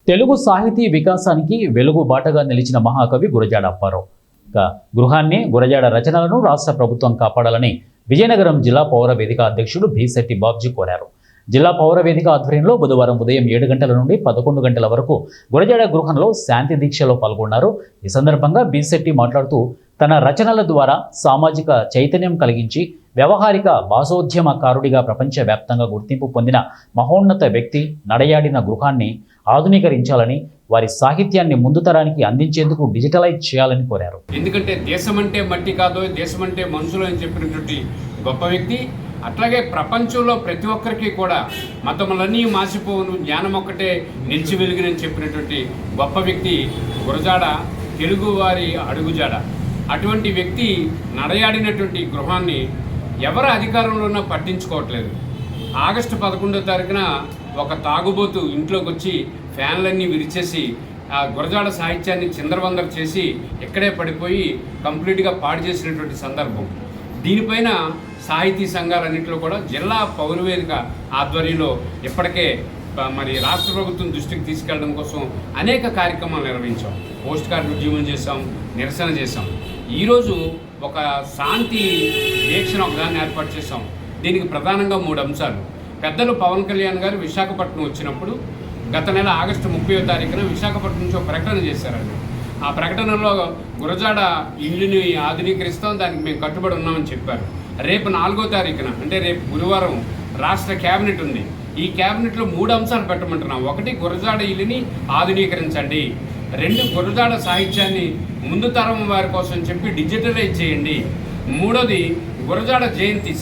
తెలుగు సాహితీ వికాసానికి వెలుగు బాటగా నిలిచిన మహాకవి గురజాడ అప్పారావు. గృహాన్ని, గురజాడ రచనలను రాష్ట్ర ప్రభుత్వం కాపాడాలని విజయనగరం జిల్లా పౌర వేదిక అధ్యక్షుడు భీశెట్టి బాబ్జీ కోరారు. జిల్లా పౌర వేదిక ఆధ్వర్యంలో బుధవారం ఉదయం 7 గంటల నుండి 11 గంటల వరకు గురజాడ గృహంలో శాంతి దీక్షలో పాల్గొన్నారు. ఈ సందర్భంగా భీశెట్టి మాట్లాడుతూ, తన రచనల ద్వారా సామాజిక చైతన్యం కలిగించి వ్యవహారిక భాషోద్యమకారుడిగా ప్రపంచవ్యాప్తంగా గుర్తింపు పొందిన మహోన్నత వ్యక్తి నడయాడిన గృహాన్ని ఆధునీకరించాలని, వారి సాహిత్యాన్ని ముందు తరానికి అందించేందుకు డిజిటలైజ్ చేయాలని కోరారు. ఎందుకంటే దేశమంటే మట్టి కాదో, దేశమంటే మనుషులు అని చెప్పినటువంటి గొప్ప వ్యక్తి. అట్లాగే ప్రపంచంలో ప్రతి ఒక్కరికి కూడా మతములన్నీ మాసిపోవును, జ్ఞానం ఒక్కటే నిలిచి వెలుగునని చెప్పినటువంటి గొప్ప వ్యక్తి గురజాడ, తెలుగువారి అడుగుజాడ. అటువంటి వ్యక్తి నడయాడినటువంటి గృహాన్ని ఎవరు అధికారంలో ఉన్నా పట్టించుకోవట్లేదు. ఆగస్టు 11వ తారీఖున ఒక తాగుబోతు ఇంట్లోకి వచ్చి ఫ్యాన్లన్నీ విరిచేసి ఆ గురజాడ సాహిత్యాన్ని చిందరవందర చేసి ఇక్కడే పడిపోయి కంప్లీట్గా పాడు చేసినటువంటి సందర్భం. దీనిపైన సాహితీ సంఘాలన్నింటిలో కూడా జిల్లా పౌరవేదిక ఆధ్వర్యంలో ఇప్పటికే మరి రాష్ట్ర ప్రభుత్వం దృష్టికి తీసుకెళ్లడం కోసం అనేక కార్యక్రమాలు నిర్వహించాం. పోస్ట్ కార్డు ఉద్యమం చేశాం, నిరసన చేశాం. ఈరోజు ఒక శాంతి దీక్షను ఒకదాన్ని ఏర్పాటు చేశాం. దీనికి ప్రధానంగా 3 అంశాలు. పెద్దలు పవన్ కళ్యాణ్ గారు విశాఖపట్నం వచ్చినప్పుడు గత నెల ఆగస్టు 30వ తారీఖున విశాఖపట్నం నుంచి ఒక ప్రకటన చేశారండి. ఆ ప్రకటనలో గురజాడ ఇల్లుని ఆధునీకరిస్తాం, దానికి మేము కట్టుబడి ఉన్నామని చెప్పారు. రేపు 4వ తారీఖున అంటే రేపు గురువారం రాష్ట్ర క్యాబినెట్ ఉంది. ఈ క్యాబినెట్లో 3 అంశాలు పెట్టమంటున్నాం. 1, గురజాడ ఇల్లుని ఆధునీకరించండి. 2, గురజాడ సాహిత్యాన్ని ముందు తరం వారి కోసం చెప్పి డిజిటలైజ్ చేయండి. 3వది గురజాడ జయంతి